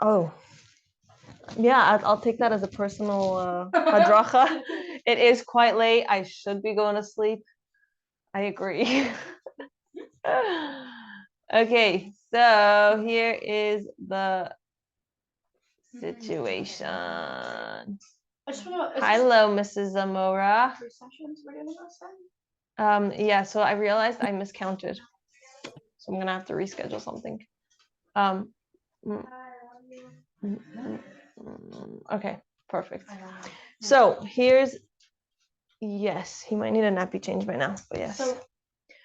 Oh, yeah, I'll take that as a personal hadracha. It is quite late. I should be going to sleep. I agree. Okay, so here is the situation. Hello, Mrs. Zamora. Yeah, so I realized I miscounted. So I'm gonna have to reschedule something. Okay, perfect. So here's, yes, he might need a nappy change by now, but yes. So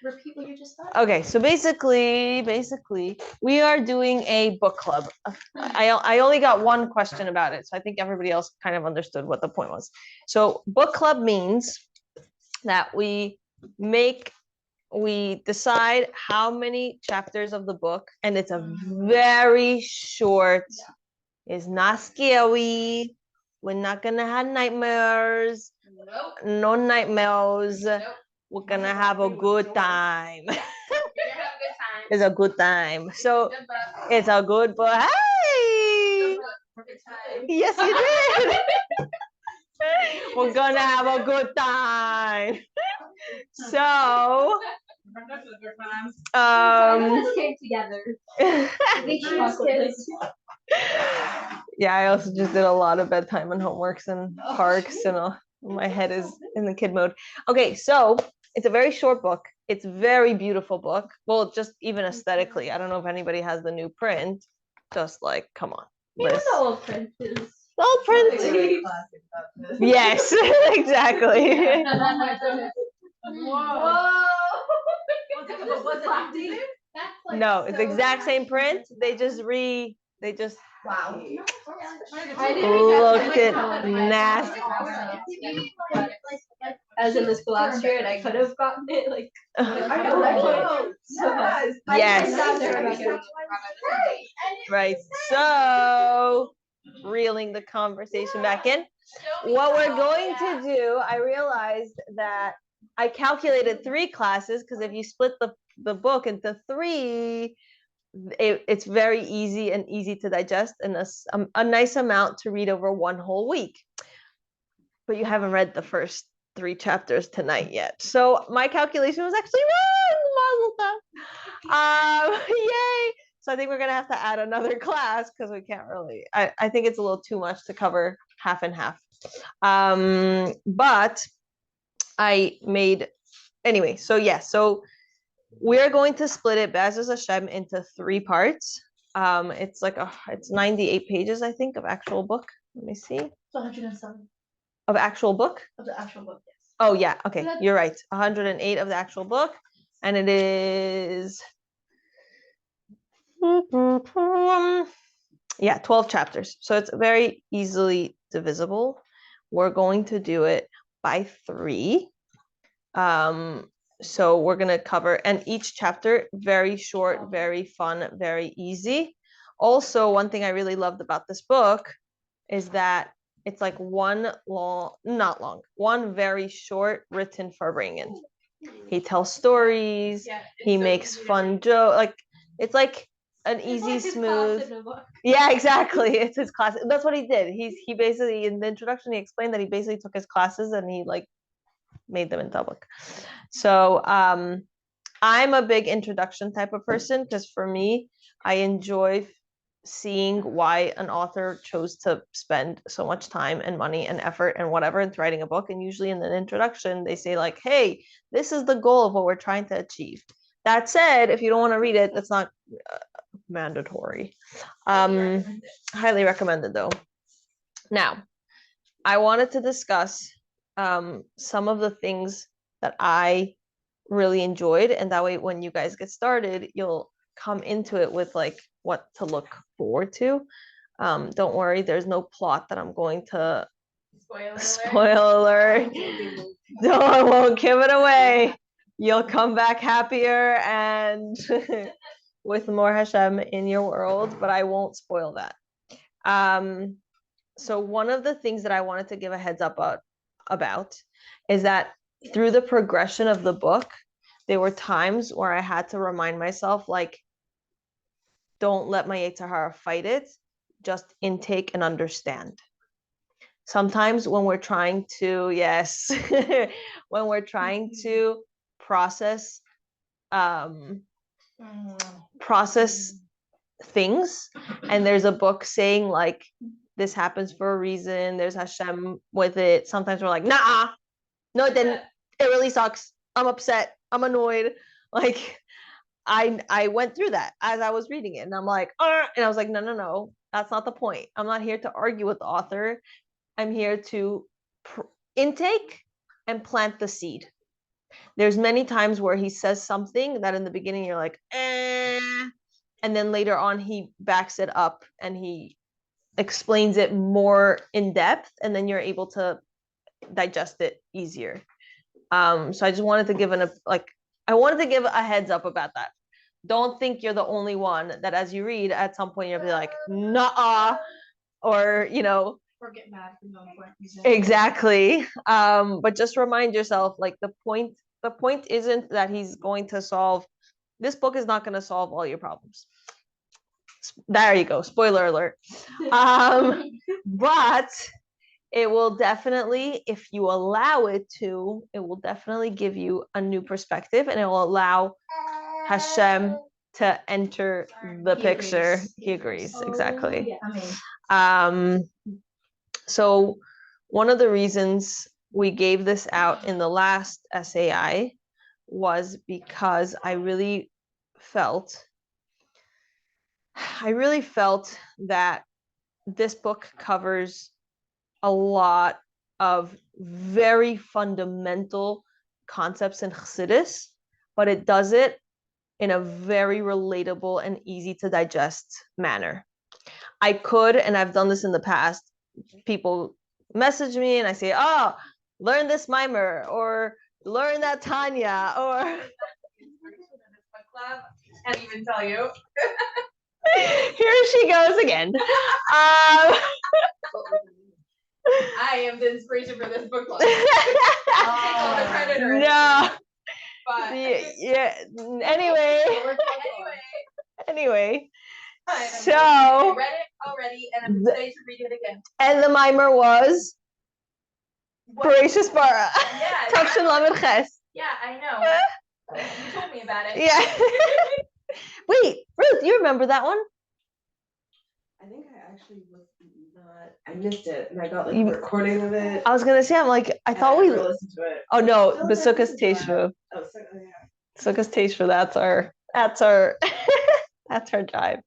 repeat what you just said. Okay, so basically, we are doing a book club. I only got one question about it, so I think everybody else kind of understood what the point was. So book club means that we decide how many chapters of the book, and it's a very short, it's not scary. We're not gonna have nightmares. Nope. No nightmares. Nope. We're gonna have a good time. It's a good time. So it's a good book. Hey! Yes, you did. We're gonna have a good time. So came together. Yeah, I also just did a lot of bedtime and homeworks and parks, and my head is in the kid mode. Okay, so it's a very short book. It's a very beautiful book. Well, just even aesthetically. I don't know if anybody has the new print. Just like, come on. The old print is. Old print. Yes, exactly. Whoa. No, it's the exact same print. They just Wow. looked it nasty. As in this last year, and I could have gotten it like. Yes. Right. So, reeling the conversation back in. What we're going to do, I realized that I calculated 3 classes, because if you split the book into 3, it's very easy to digest, and a nice amount to read over one whole week. But you haven't read the first 3 chapters tonight yet. So my calculation was actually wrong. Yay. So I think we're gonna have to add another class, because we can't really, I think it's a little too much to cover half and half. But I made, anyway, so yes, so we're going to split it, Be'ezus Hashem, into 3 parts. It's like it's 98 pages, I think, of actual book. Let me see. It's 107. Of actual book? Of the actual book, yes. Oh yeah, okay, you're right. 108 of the actual book, and it is 12 chapters. So it's very easily divisible. We're going to do it by 3. So we're going to cover, and each chapter very short, very fun, very easy. Also, one thing I really loved about this book is that it's like one very short written farbreng. He tells stories. He makes fun jokes. Like, it's like an easy, smooth. Yeah, exactly. It's his class. That's what he did. He basically, in the introduction, he explained that he basically took his classes and he like made them in public. So I'm a big introduction type of person, because for me, I enjoy seeing why an author chose to spend so much time and money and effort and whatever into writing a book. And usually in an introduction, they say like, hey, this is the goal of what we're trying to achieve. That said, if you don't want to read it, that's not mandatory. Highly recommended though. Now, I wanted to discuss some of the things that I really enjoyed, and that way when you guys get started, you'll come into it with like what to look forward to. Don't worry, there's no plot that I'm going to spoil alert. No, I won't give it away. You'll come back happier and with more Hashem in your world, but I won't spoil that. So one of the things that I wanted to give a heads up about is that through the progression of the book, there were times where I had to remind myself, like, don't let my Yetzer Hara fight it. Just intake and understand. Sometimes when we're trying to, yes, when we're trying to process process things, and there's a book saying like this happens for a reason, there's Hashem with it. Sometimes we're like, nah, no, it didn't. It really sucks. I'm upset. I'm annoyed. Like I went through that as I was reading it, and I'm like, and I was like, no, that's not the point. I'm not here to argue with the author. I'm here to intake and plant the seed. There's many times where he says something that in the beginning you're like, and then later on he backs it up and he explains it more in depth, and then you're able to digest it easier. So I just wanted to give I wanted to give a heads up about that. Don't think you're the only one that as you read, at some point you'll be like, nah, or or get mad for no reason. Exactly. But just remind yourself, like the point isn't that he's going to solve, this book is not going to solve all your problems. There you go. Spoiler alert. But it will definitely, if you allow it to, it will definitely give you a new perspective, and it will allow Hashem to enter the picture. He agrees. Exactly. So one of the reasons we gave this out in the last SAI was because I really felt that this book covers a lot of very fundamental concepts in Chassidus, but it does it in a very relatable and easy to digest manner. I could, and I've done this in the past, people message me and I say, oh, learn this mimer or learn that Tanya or Can't even tell you. Here she goes again. I am the inspiration for this book club. I'll take all the credit. No. But yeah. Anyway. So I read it already, and I'm excited to read it again. And the mimer was Voracious Bara. Yeah. Tafshin Lamed Ches. Yeah, I know. You told me about it. Yeah. Wait, Ruth, you remember that one? I think I actually was not. I missed it, and I got like a recording of it. I was gonna say, I'm like, I thought we listened to it. Oh no, Besukas Teshuvah. Oh, yeah. Sukkos Teshuvah. That's our that's our jive.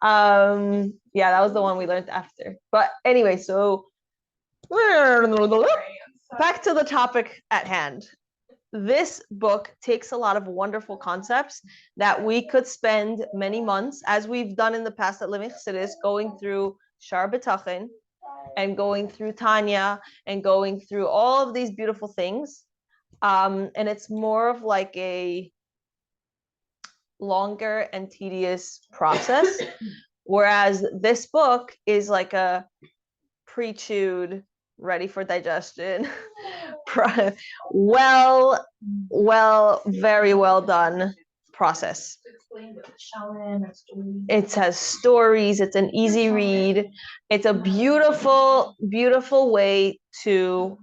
Yeah, that was the one we learned after. But anyway, so back to the topic at hand. This book takes a lot of wonderful concepts that we could spend many months, as we've done in the past at Living Chassidus, going through Shar B'Tachin and going through Tanya and going through all of these beautiful things. And it's more of like a longer and tedious process, whereas this book is like a pre-chewed, ready for digestion, very well done process. It has stories. It's an easy read. It's a beautiful way to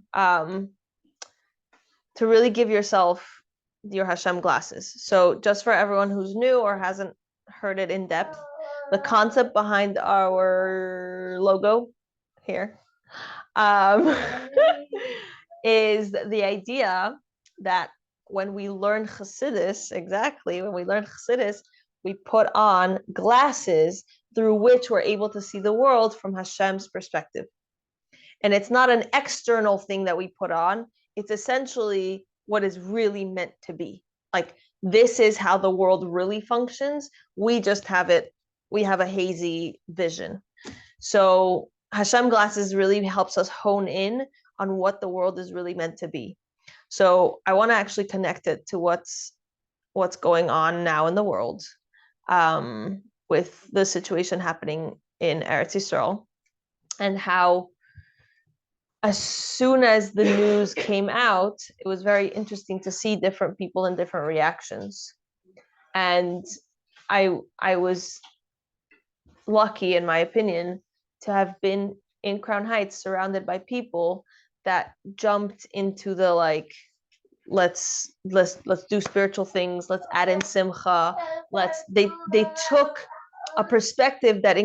really give yourself your Hashem glasses. So just for everyone who's new or hasn't heard it in depth, the concept behind our logo here is the idea that when we learn Chassidus, we put on glasses through which we're able to see the world from Hashem's perspective. And it's not an external thing that we put on. It's essentially what is really meant to be. Like, this is how the world really functions. We just have a hazy vision. So Hashem glasses really helps us hone in on what the world is really meant to be. So I want to actually connect it to what's going on now in the world, with the situation happening in Eretz Yisrael, and how as soon as the news came out, it was very interesting to see different people and different reactions. And I was lucky, in my opinion, to have been in Crown Heights surrounded by people that jumped into the like, let's do spiritual things, let's add in simcha, they took a perspective that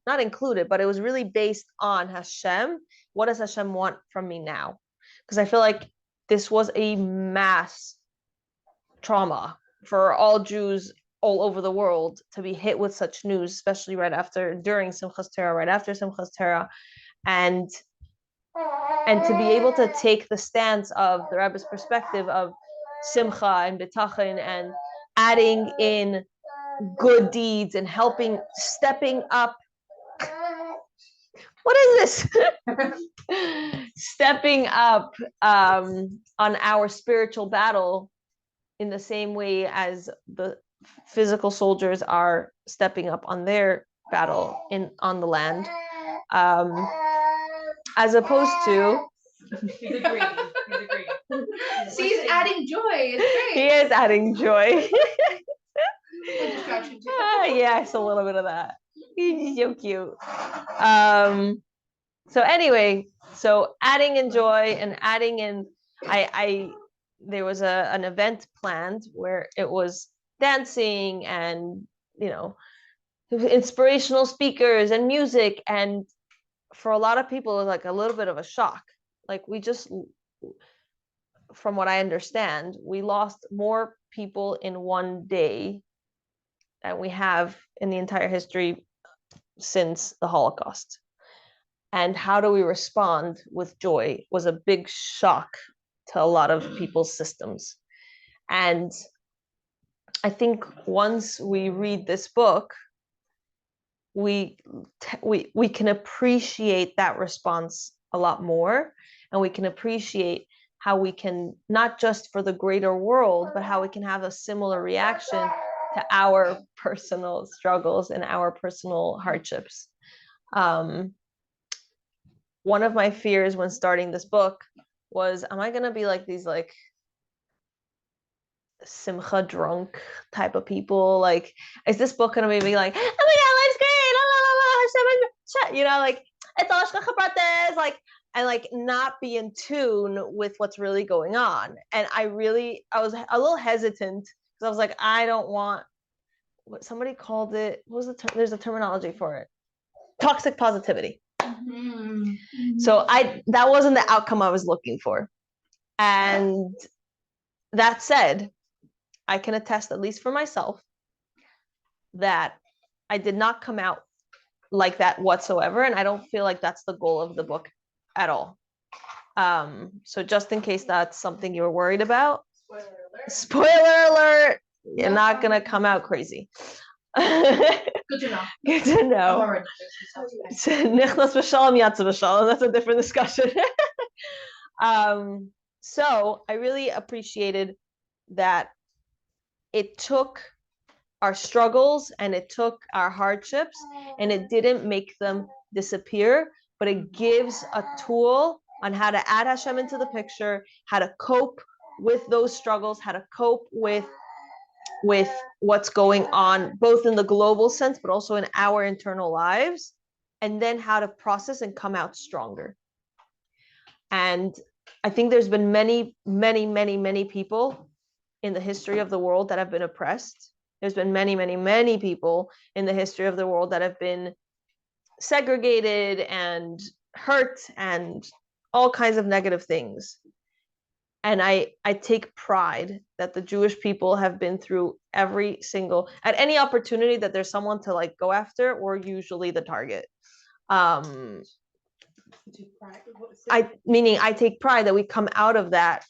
not included, but it was really based on Hashem. What does Hashem want from me now? Because I feel like this was a mass trauma for all Jews all over the world to be hit with such news, especially during Simchas Torah, right after Simchas Torah, and to be able to take the stance of the Rebbe's perspective of simcha and bitachon and adding in good deeds and stepping up. What is this? Stepping up on our spiritual battle in the same way as the physical soldiers are stepping up on their battle on the land, as opposed to. He's agreeing. See, he's adding joy. It's great. He is adding joy. A distraction too. Yes, a little bit of that. He's so cute. So anyway, adding in joy and adding in, there was an event planned where it was dancing and, inspirational speakers and music. And for a lot of people, it was like a little bit of a shock. Like from what I understand, we lost more people in one day than we have in the entire history since the Holocaust. And how do we respond with joy was a big shock to a lot of people's systems. And I think once we read this book, we can appreciate that response a lot more, and we can appreciate how we can, not just for the greater world, but how we can have a similar reaction to our personal struggles and our personal hardships. One of my fears when starting this book was, am I going to be like these like simcha drunk type of people? Like, is this book going to be like, oh my God, life's great, la, la, la, like, it's all shkacha prates, like, and like not be in tune with what's really going on. And I was a little hesitant because I was like, I don't want, what somebody called it, what was there's a terminology for it, toxic positivity. Mm-hmm. So that wasn't the outcome I was looking for. And that said, I can attest, at least for myself, that I did not come out like that whatsoever. And I don't feel like that's the goal of the book at all. So just in case that's something you're worried about, spoiler alert, you're not going to come out crazy. Good to know. Good to know. That's a different discussion. So I really appreciated that it took our struggles and it took our hardships and it didn't make them disappear, but it gives a tool on how to add Hashem into the picture, how to cope with those struggles, how to cope with what's going on, both in the global sense, but also in our internal lives, and then how to process and come out stronger. And I think there's been many, many, many, many people in the history of the world that have been oppressed. There's been many, many, many people in the history of the world that have been segregated and hurt and all kinds of negative things. And I take pride that the Jewish people have been through at any opportunity that there's someone to like go after, we're usually the target. I take pride that we come out of that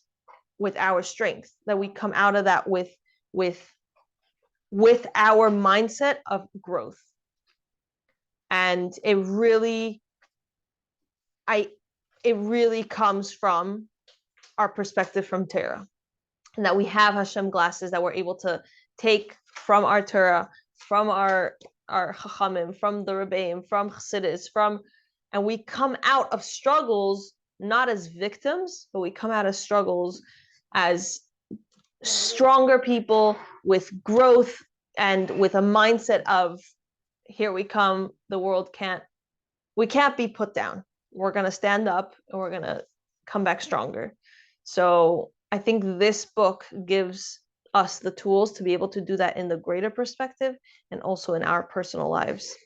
with our strength, that we come out of that with our mindset of growth. And it really comes from our perspective from Torah, and that we have Hashem glasses that we're able to take from our Torah, from our Chachamim, from the Rebbeim, from Chassidus, and we come out of struggles not as victims, but we come out of struggles as stronger people with growth and with a mindset of here we come. The world we can't be put down. We're going to stand up and we're going to come back stronger. So I think this book gives us the tools to be able to do that in the greater perspective and also in our personal lives.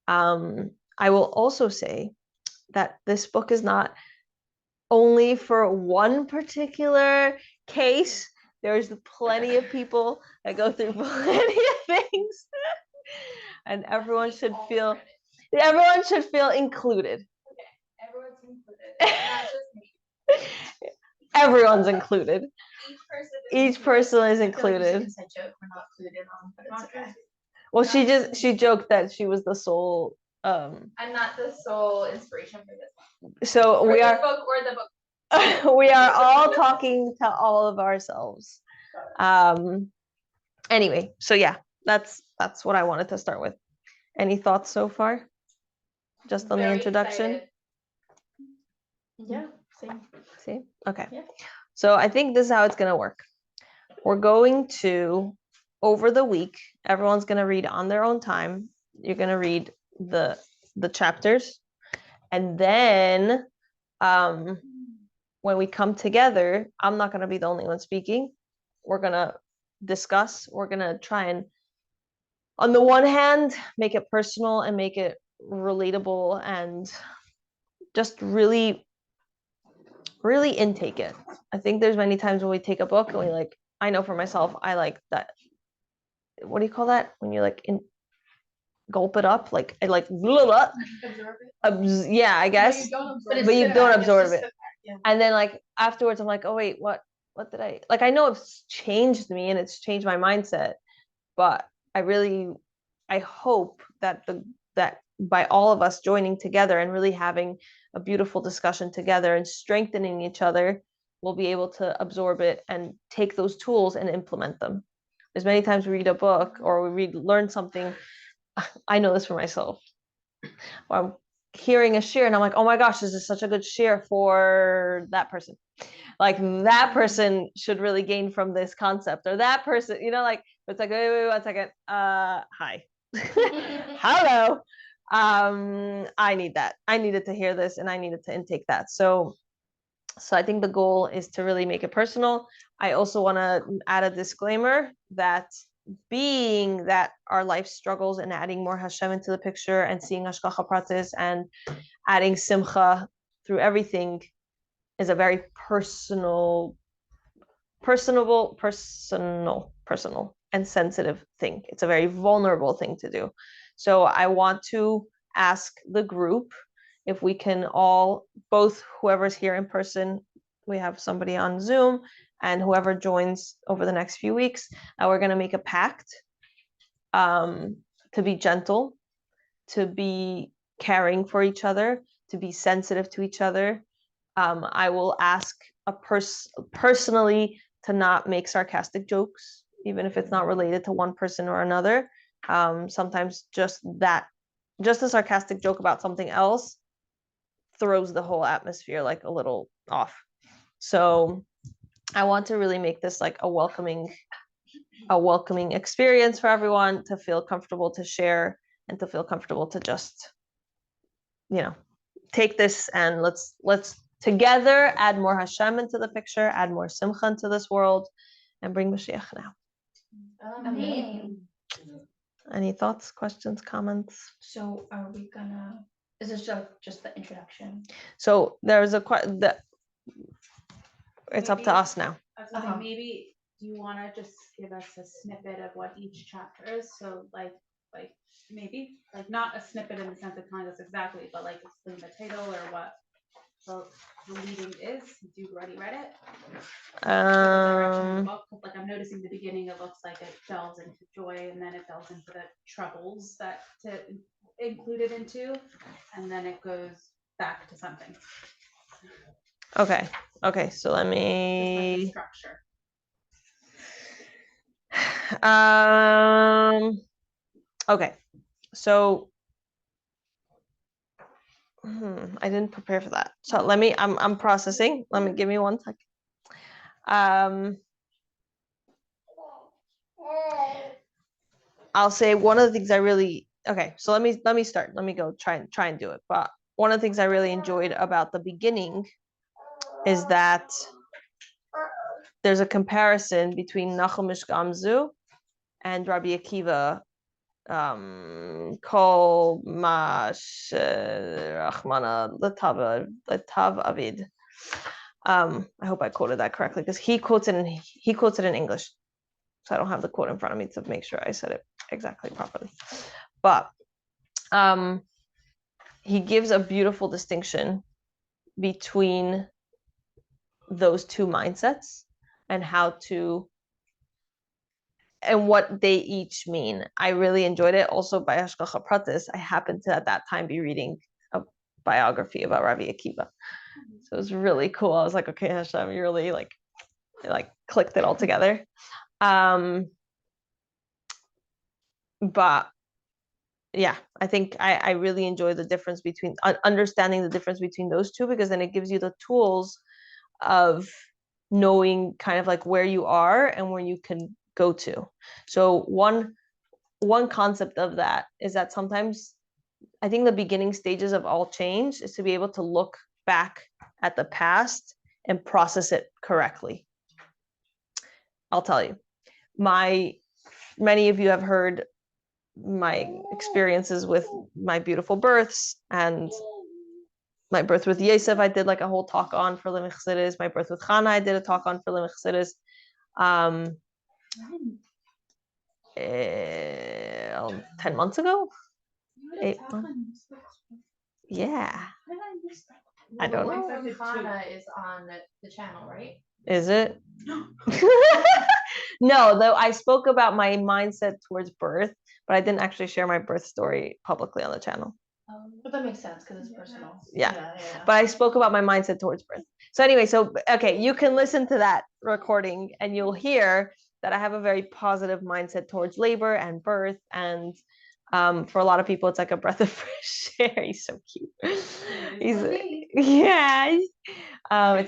I will also say that this book is not only for one particular case. There's plenty of people that go through plenty of things, and everyone should feel included. Okay, everyone's included, not just me. Everyone's included. Each person is I feel like included. it's an inside joke we're not included on, but it's okay. Well, she joked that she was the sole. I'm not the sole inspiration for this. So For we this are. book or the book. We are all talking to all of ourselves. Anyway, so yeah, that's what I wanted to start with. Any thoughts so far? Just on the Very introduction? excited. Yeah, same. See? Okay. Yeah. So I think this is how it's going to work. We're going to, over the week, everyone's going to read on their own time. You're going to read the chapters. And then when we come together, I'm not going to be the only one speaking. We're going to discuss. We're going to try and, on the one hand, make it personal and make it relatable and just really, really intake it. I think there's many times when we take a book and we like, I know for myself, I like that. What do you call that? When you like gulp it up, like I like blah, blah. Absorb it. Yeah, I guess. But you don't absorb it. Yeah. And then like afterwards, I'm like, oh wait, what did I like? I know it's changed me and it's changed my mindset, but I hope that by all of us joining together and really having a beautiful discussion together and strengthening each other, we'll be able to absorb it and take those tools and implement them. There's many times we read a book or we learn something. I know this for myself. I'm hearing a share and I'm like, oh my gosh, this is such a good share for that person. Like that person should really gain from this concept, or that person, like it's like, wait 1 second. Hi. Hello. I need that. I needed to hear this and I needed to intake that. So I think the goal is to really make it personal. I also want to add a disclaimer that being that our life struggles and adding more Hashem into the picture and seeing Hashgacha Pratis and adding Simcha through everything is a very personal and sensitive thing. It's a very vulnerable thing to do. So I want to ask the group if we can all, both whoever's here in person, we have somebody on Zoom, and whoever joins over the next few weeks, we're going to make a pact to be gentle, to be caring for each other, to be sensitive to each other. I will ask personally to not make sarcastic jokes, even if it's not related to one person or another. Sometimes just a sarcastic joke about something else throws the whole atmosphere like a little off. So I want to really make this like a welcoming experience for everyone to feel comfortable to share and to feel comfortable to just, take this and let's together add more Hashem into the picture, add more Simcha into this world, and bring Mashiach now. Amen. Any thoughts, questions, comments? So are we gonna, is this just the introduction? So there's it's up to us now. Okay, maybe do you want to just give us a snippet of what each chapter is? So like maybe like not a snippet in the sense of telling us exactly, but like explain the title or what the leading is. You've already read it. The direction of the book. Like I'm noticing the beginning, it looks like it delves into joy, and then it delves into the troubles that to include it into, and then it goes back to something. Okay, so let me structure. Okay, so I didn't prepare for that. So let me, I'm processing. Give me 1 second. I'll say one of the things I really okay, so let me start. Let me go try and do it. But one of the things I really enjoyed about the beginning is that there's a comparison between Nachum Gamzu and Rabbi Akiva. Kol Mash Rachmana Latav Avid. I hope I quoted that correctly because he quotes it in English. So I don't have the quote in front of me to make sure I said it exactly properly. But he gives a beautiful distinction between those two mindsets and what they each mean. I really enjoyed it. Also by Hashgacha Pratis, I happened to at that time be reading a biography about Rabbi Akiva. So it was really cool. I was like, okay, Hashem, you really like clicked it all together. But yeah, I think I really enjoy the difference between understanding the difference between those two, because then it gives you the tools of knowing kind of like where you are and where you can go to. So one concept of that is that sometimes I think the beginning stages of all change is to be able to look back at the past and process it correctly. I'll tell you, many of you have heard my experiences with my beautiful births, and my birth with Yosef, I did like a whole talk on for Limit Chassidus. My birth with Chana, I did a talk on for Limit Chassidus. 10 months ago? 8 months? Yeah. I don't know. Hana is on the channel, right? Is it? No, though I spoke about my mindset towards birth, but I didn't actually share my birth story publicly on the channel. But that makes sense because it's personal. Yeah. But I spoke about my mindset towards birth. So anyway, okay, you can listen to that recording and you'll hear that I have a very positive mindset towards labor and birth. And for a lot of people, it's like a breath of fresh air. He's so cute. It's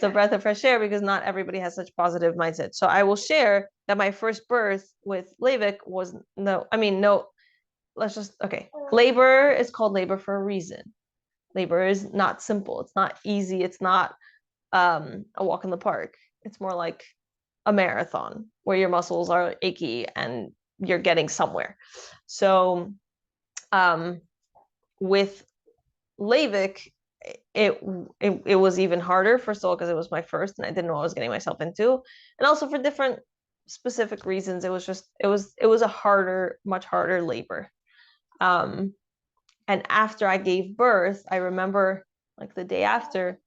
a breath of fresh air because not everybody has such positive mindset. So I will share that my first birth with Leivik was labor is called labor for a reason. Labor is not simple. It's not easy. It's not a walk in the park. It's more like a marathon where your muscles are achy and you're getting somewhere. So with Leivik, it was even harder, first of all, because it was my first and I didn't know what I was getting myself into. And also for different specific reasons, it was a much harder labor. And after I gave birth, I remember like the day after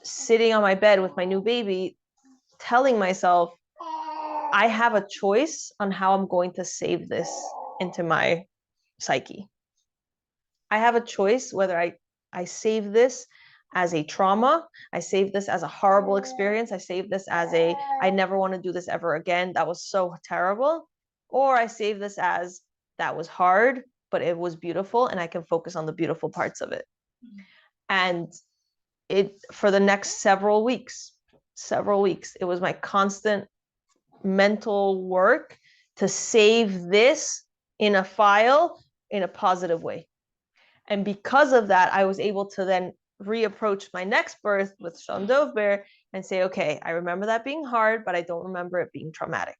sitting on my bed with my new baby, telling myself, I have a choice on how I'm going to save this into my psyche. I have a choice whether I save this as a trauma, I save this as a horrible experience, I save this as I never want to do this ever again, that was so terrible, or I save this as that was hard, but it was beautiful and I can focus on the beautiful parts of it. And for the next several weeks, it was my constant mental work to save this in a file in a positive way. And because of that, I was able to then reapproach my next birth with Shalom Dovber and say, okay, I remember that being hard, but I don't remember it being traumatic.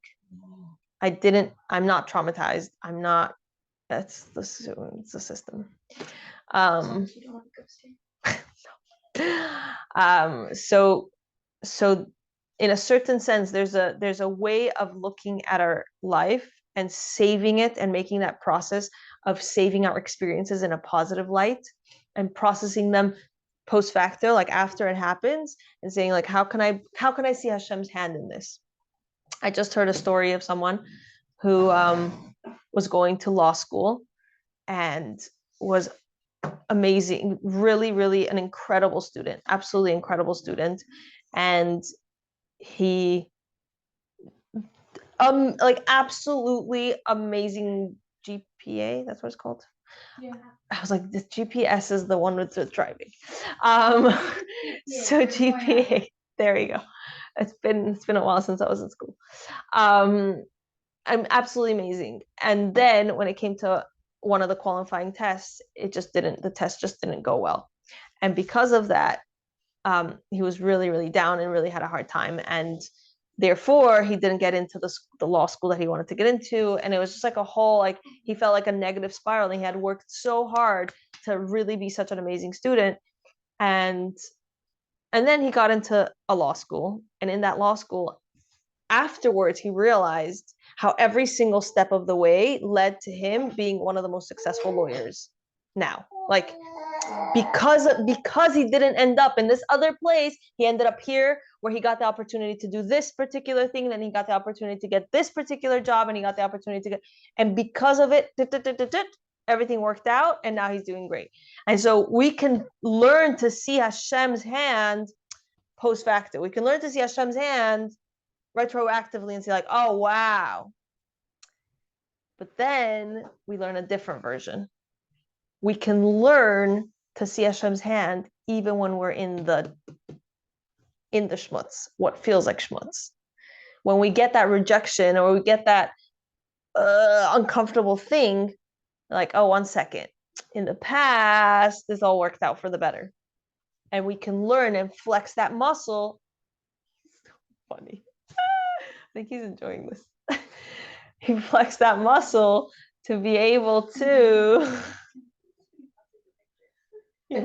I'm not traumatized. It's the system. So in a certain sense, there's a way of looking at our life and saving it and making that process of saving our experiences in a positive light and processing them post facto, like after it happens, and saying like, how can I see Hashem's hand in this? I just heard a story of someone who was going to law school and was amazing, really, really an incredible student, absolutely incredible student. And he like absolutely amazing GPA, that's what it's called. Yeah. I was like, the GPS is the one with the driving. So GPA, there you go. It's been a while since I was in school. I'm absolutely amazing. And then when it came to one of the qualifying tests, the test just didn't go well. And because of that, he was really, really down and really had a hard time. And therefore, he didn't get into the law school that he wanted to get into. And it was just like a whole, like, he felt like a negative spiral. And he had worked so hard to really be such an amazing student. And then he got into a law school. And in that law school, afterwards, he realized how every single step of the way led to him being one of the most successful lawyers now. Like, because he didn't end up in this other place, he ended up here where he got the opportunity to do this particular thing, then he got the opportunity to get this particular job, and he got the opportunity to get, and because of it, everything worked out, and now he's doing great. And so we can learn to see Hashem's hand post facto. We can learn to see Hashem's hand retroactively and say, like, oh wow. But then we learn a different version. We can learn to see Hashem's hand even when we're in the schmutz, what feels like schmutz. When we get that rejection or we get that uncomfortable thing, like, oh, 1 second. In the past, this all worked out for the better. And we can learn and flex that muscle. So funny. I think he's enjoying this. He flexed that muscle to be able to. He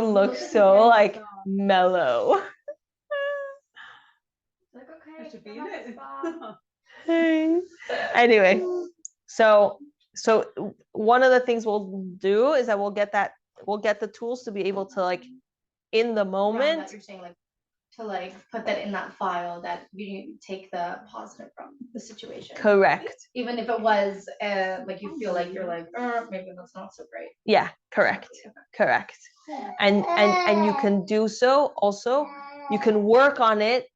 looks so like mellow. Like, okay, I should be in it. Hey. Anyway, so one of the things we'll do is that we'll get the tools to be able to, like, in the moment. That you're saying, like, to, like, put that in that file that you take the positive from the situation. Correct. Even if it was like you feel like you're like, maybe that's not so great. Yeah, correct. And you can do so also. You can work on it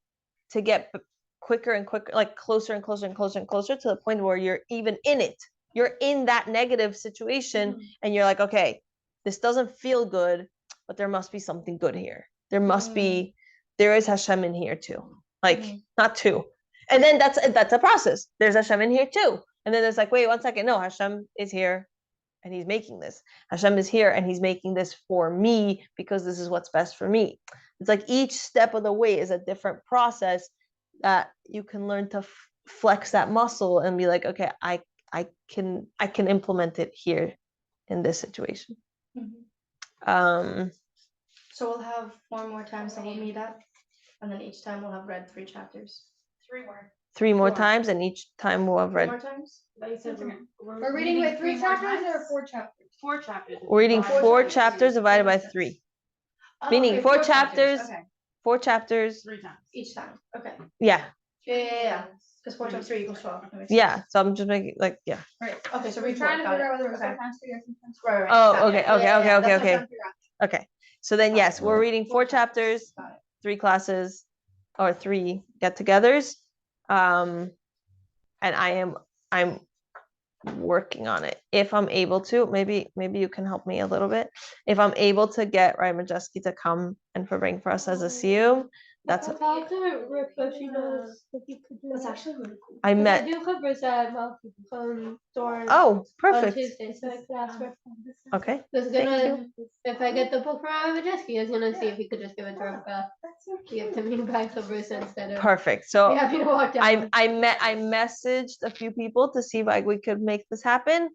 to get quicker and quicker, like closer and closer and closer and closer to the point where you're even in it. You're in that negative situation and you're like, okay, this doesn't feel good, but there must be something good here. There is Hashem in here too. Like, not two. And then that's a process. There's Hashem in here too. And then it's like, wait 1 second. No, Hashem is here and he's making this. Hashem is here and he's making this for me because this is what's best for me. It's like each step of the way is a different process that you can learn to flex that muscle and be like, okay, I can implement it here in this situation. So we'll have 4 more times that we'll meet up, and then each time we'll have read 3 chapters. 3 more. 3 more times, and each time we'll have 4 read. more times? We're reading with 3 chapters or 4 chapters? 4 chapters. We're reading 4 chapters divided by 3. Meaning okay, 4 chapters, Okay. 4 chapters. 3 times. Each time. Okay. Yeah. Yeah. Because 4 times 3 equals 12. Yeah. So I'm just making, like, yeah. Right. Okay, so We're read trying to got figure it. out whether it's Okay. sometimes 3 or sometimes Right. Oh, got okay, it. okay, Yeah, okay, that's okay, what I'm okay. trying to figure out. Okay. So then, yes, we're reading 4 chapters, Got it. 3 classes, or 3 get-togethers. And I'm working on it. If I'm able to, maybe you can help me a little bit. If I'm able to get Rabbi Majeski to come and farbreng for us as a siyum, that's. Talk to Rick so she knows if you could do That's it. actually really cool. I met. I do covers at Dorn Oh, on perfect. Tuesday, so I could ask her. Okay. I was Thank gonna, if I get the book from Rabbi Majeski, I was gonna see if he could just give it to Rebecca. Give to me by Clarissa instead of. Perfect. So Be happy to walk down. I messaged a few people to see if we could make this happen.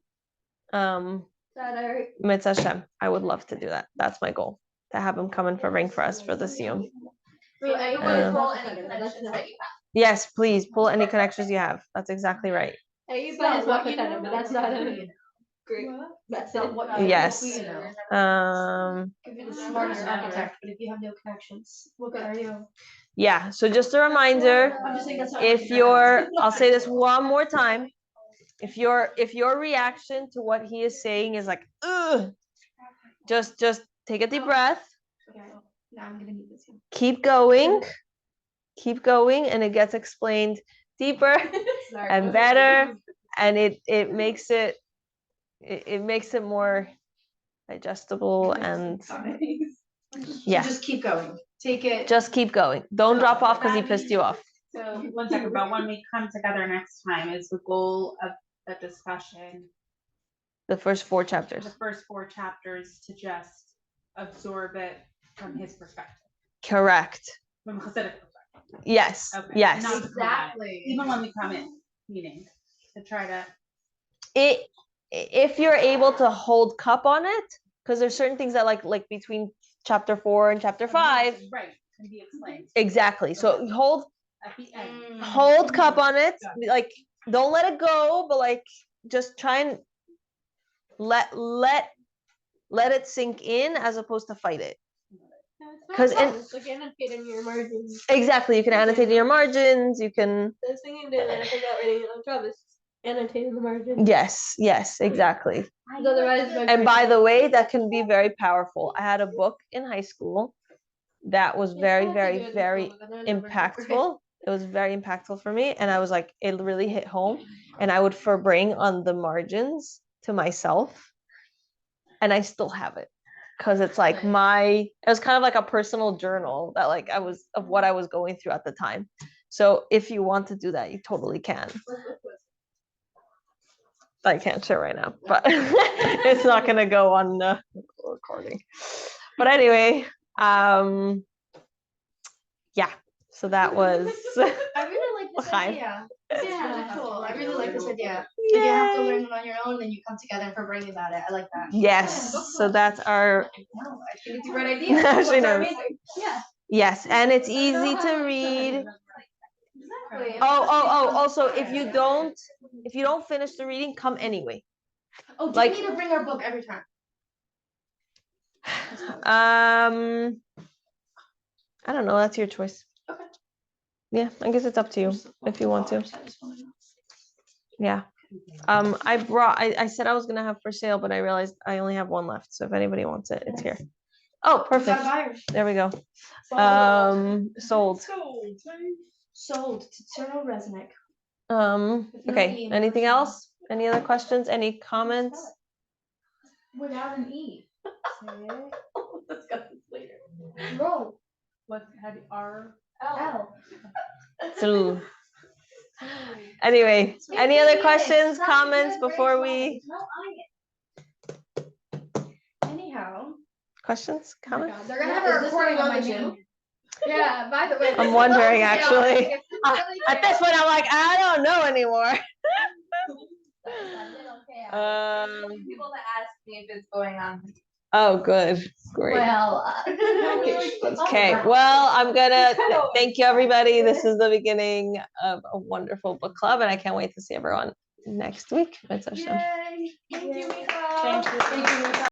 Mitzvah Hashem. I would love to do that. That's my goal, to have him come and farbreng for us for the siyum. So anyone pull any connections that you have. Yes, please pull any connections you have. That's exactly right. You guys Not what walk you with know, but that's not a. Great. That's Not it. what you Yes. know. Could be the smartest architect, but if you have no connections, what good are you? Yeah. So just a reminder, I'm just saying that's not if I'll say this one more time. If your reaction to what he is saying is like, ugh, just take a deep breath. Okay. Now I'm gonna need this one. Keep going, and it gets explained deeper and better, and it makes it more digestible, and yeah, Just keep going. Take it. just keep going. Don't drop off because he pissed you off. So 1 second, but when we come together next time, is the goal of the discussion The first 4 chapters. The first 4 chapters to just absorb it from his perspective, Correct. from the Chassidic perspective. Yes. Okay. Yes. Not to come back. Exactly. Even when we come in, meaning to try to. If you're able to hold cup on it, because there's certain things that like between chapter 4 and chapter 5. Right, can be explained. Exactly. So hold At the end. hold cup on it. Like don't let it go, but like just try and let it sink in as opposed to fight it. Because it's like annotating your margins. Exactly, you can annotate in your margins. You can. The singing day that I forgot writing on job is annotating the margins. Yes, exactly. Otherwise, And by the way, that can be very powerful. I had a book in high school that was very impactful. It was very impactful for me, and I was like, it really hit home. And I would farbreng on the margins to myself, and I still have it because it's like it was kind of like a personal journal that like of what I was going through at the time. So if you want to do that, you totally can. I can't share right now, but it's not gonna go on recording. But anyway, yeah. So that was. I really like this L'chaim. idea. This is really cool. I really like this idea. Yay. You have to learn it on your own, then you come together and farbreng about it. I like that. Yes. So that's our. No, I think it's a great idea. No, she Books are knows. amazing. Yeah. Yes, and it's easy to read. Exactly. Also, if you don't finish the reading, come anyway. Oh, do like- we need to bring our book every time? I don't know. That's your choice. Okay. Yeah, I guess it's up to you if you want to. Yeah. I said I was gonna have for sale, but I realized I only have one left. So if anybody wants it, it's here. Oh, We got a perfect. buyer. There we go. Sold. Sold to Cyril Resnick. Okay. Anything else? Any other questions? Any comments? Without an E. Let's go later. Roll. What had R? L. So, anyway, any other questions, comments before we? Anyhow. Questions, comments? They're gonna have a recording on the channel. Yeah, by the way. I'm wondering actually. At this point, I'm like, I don't know anymore. People that ask me if it's going on. Oh, good. Great. Well, Okay. Well, I'm gonna thank you, everybody. This is the beginning of a wonderful book club, and I can't wait to see everyone next week. Yay. Thank you, Mika. Thank you.